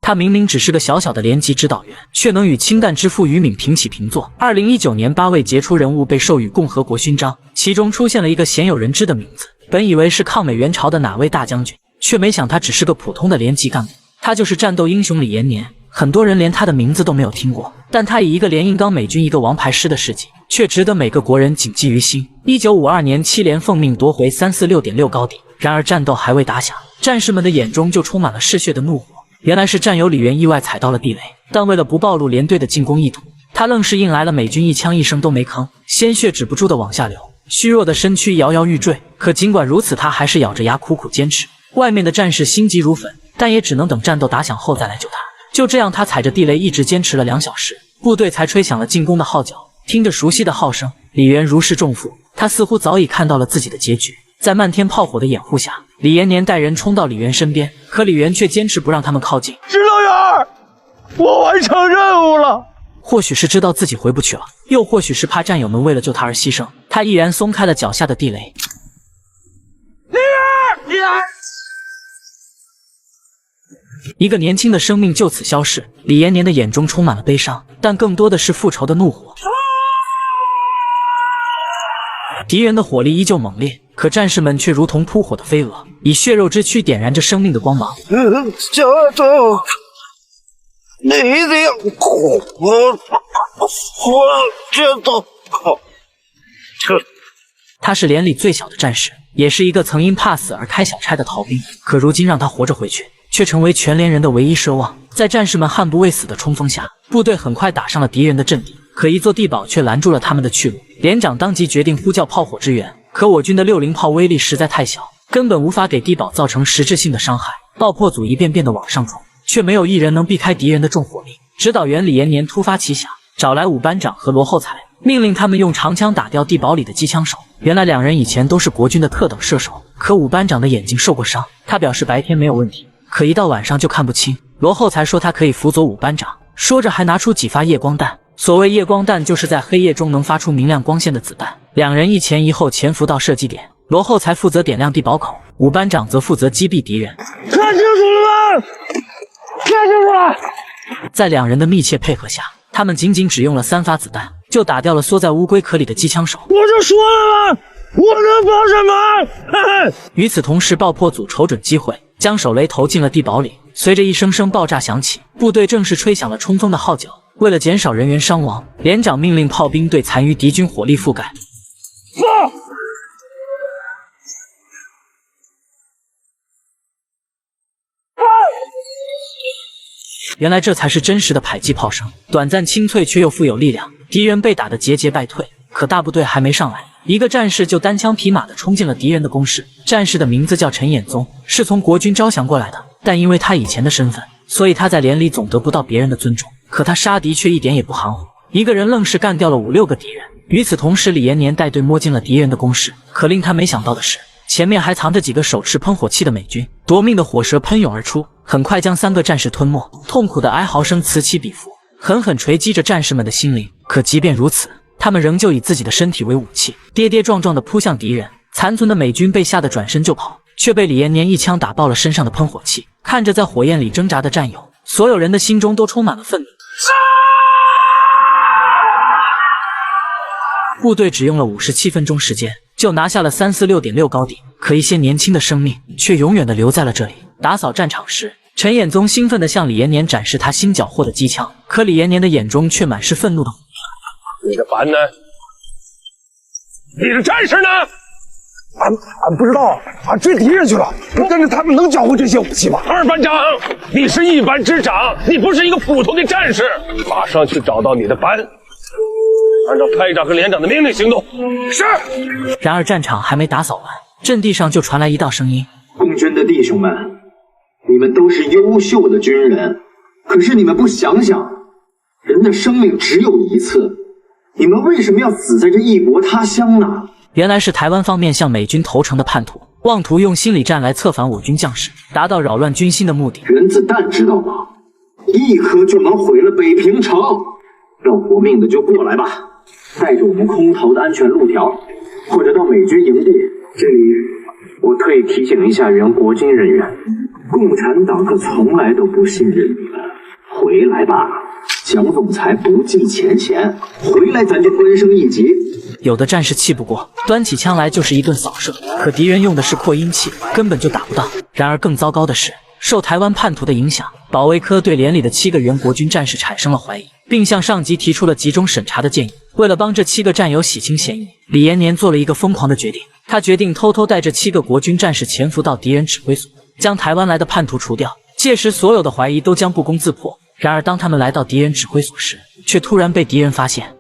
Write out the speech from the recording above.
他明明只是个小小的连级指导员，却能与氢弹之父于敏平起平坐。2019年8位杰出人物被授予共和国勋章，其中出现了一个鲜有人知的名字，本以为是抗美援朝的哪位大将军，却没想他只是个普通的连级干部。他就是战斗英雄李延年，很多人连他的名字都没有听过，但他以一个连硬刚美军一个王牌师的事迹，却值得每个国人谨记于心。1952年7连奉命夺回346.6高地，然而战斗还未打响，战士们的眼中就充满了嗜血的怒火。原来是战友李元意外踩到了地雷，但为了不暴露连队的进攻意图，他愣是硬来了美军一枪一声都没吭，鲜血止不住的往下流，虚弱的身躯摇摇欲坠。可尽管如此，他还是咬着牙苦苦坚持。外面的战士心急如焚，但也只能等战斗打响后再来救他。就这样，他踩着地雷一直坚持了2小时，部队才吹响了进攻的号角。听着熟悉的号声，李元如释重负，他似乎早已看到了自己的结局。在漫天炮火的掩护下，李延年带人冲到李元身边，可李元却坚持不让他们靠近。指导员，我完成任务了。或许是知道自己回不去了，又或许是怕战友们为了救他而牺牲，他毅然松开了脚下的地雷。李元，一个年轻的生命就此消逝，李延年的眼中充满了悲伤，但更多的是复仇的怒火。敌人的火力依旧猛烈，可战士们却如同扑火的飞蛾，以血肉之躯点燃着生命的光芒。这都你的苦，我这都他是连里最小的战士，也是一个曾因怕死而开小差的逃兵，可如今让他活着回去，却成为全连人的唯一奢望。在战士们悍不畏死的冲锋下，部队很快打上了敌人的阵地，可一座地堡却拦住了他们的去路。连长当即决定呼叫炮火支援，可我军的60炮威力实在太小，根本无法给地堡造成实质性的伤害。爆破组一遍遍的往上冲，却没有一人能避开敌人的重火力。指导员李延年突发奇想，找来伍班长和罗厚才，命令他们用长枪打掉地堡里的机枪手。原来2人以前都是国军的特等射手，可伍班长的眼睛受过伤，他表示白天没有问题，可一到晚上就看不清。罗厚才说他可以辅佐伍班长，说着还拿出几发夜光弹。所谓夜光弹，就是在黑夜中能发出明亮光线的子弹。2人一前一后潜伏到射击点，罗厚才负责点亮地堡口，伍班长则负责击毙敌人。看清楚了吗？看清楚了！在2人的密切配合下，他们仅仅只用了3发子弹，就打掉了缩在乌龟壳里的机枪手。我就说了吗？我能帮什么？与此同时，爆破组瞅准机会，将手雷投进了地堡里。随着一声声爆炸响起，部队正式吹响了冲锋的号角。为了减少人员伤亡，连长命令炮兵对残余敌军火力覆盖。原来这才是真实的迫击炮声，短暂清脆却又富有力量。敌人被打得节节败退，可大部队还没上来，一个战士就单枪匹马地冲进了敌人的工事。战士的名字叫陈衍宗，是从国军招降过来的，但因为他以前的身份，所以他在连里总得不到别人的尊重。可他杀敌却一点也不含糊，一个人愣是干掉了5、6个敌人。与此同时，李延年带队摸进了敌人的工事，可令他没想到的是，前面还藏着几个手持喷火器的美军，夺命的火舌喷涌而出，很快将3个战士吞没。痛苦的哀嚎声此起彼伏，狠狠锤击着战士们的心灵。可即便如此，他们仍旧以自己的身体为武器，跌跌撞撞地扑向敌人。残存的美军被吓得转身就跑，却被李延年一枪打爆了身上的喷火器。看着在火焰里挣扎的战友，所有人的心中都充满了愤怒。部队只用了57分钟时间，就拿下了346.6高地，可一些年轻的生命却永远地留在了这里。打扫战场时，陈衍宗兴奋地向李延年展示他新缴获的机枪，可李延年的眼中却满是愤怒的火。你的班呢？你的战士呢？俺不知道，俺追敌人去了。但是他们能缴获这些武器吗？2班长，你是1班之长，你不是一个普通的战士，马上去找到你的班，按照排长和连长的命令行动。是。然而战场还没打扫完，阵地上就传来一道声音：共军的弟兄们，你们都是优秀的军人，可是你们不想想，人的生命只有一次，你们为什么要死在这异国他乡呢？原来是台湾方面向美军投诚的叛徒，妄图用心理战来策反我军将士，达到扰乱军心的目的。原子弹知道吗？一颗就能毁了北平城。要活命的就过来吧，带着我们空投的安全路条，或者到美军营地。这里我特意提醒一下原国军人员，共产党可从来都不信任你们。回来吧，蒋总裁不计前嫌，回来咱就官升一级。有的战士气不过，端起枪来就是一顿扫射，可敌人用的是扩音器，根本就打不到。然而更糟糕的是，受台湾叛徒的影响，保卫科对连里的7个原国军战士产生了怀疑，并向上级提出了集中审查的建议。为了帮这7个战友洗清嫌疑，李延年做了一个疯狂的决定，他决定偷偷带着7个国军战士潜伏到敌人指挥所，将台湾来的叛徒除掉，届时所有的怀疑都将不攻自破。然而当他们来到敌人指挥所时，却突然被敌人发现，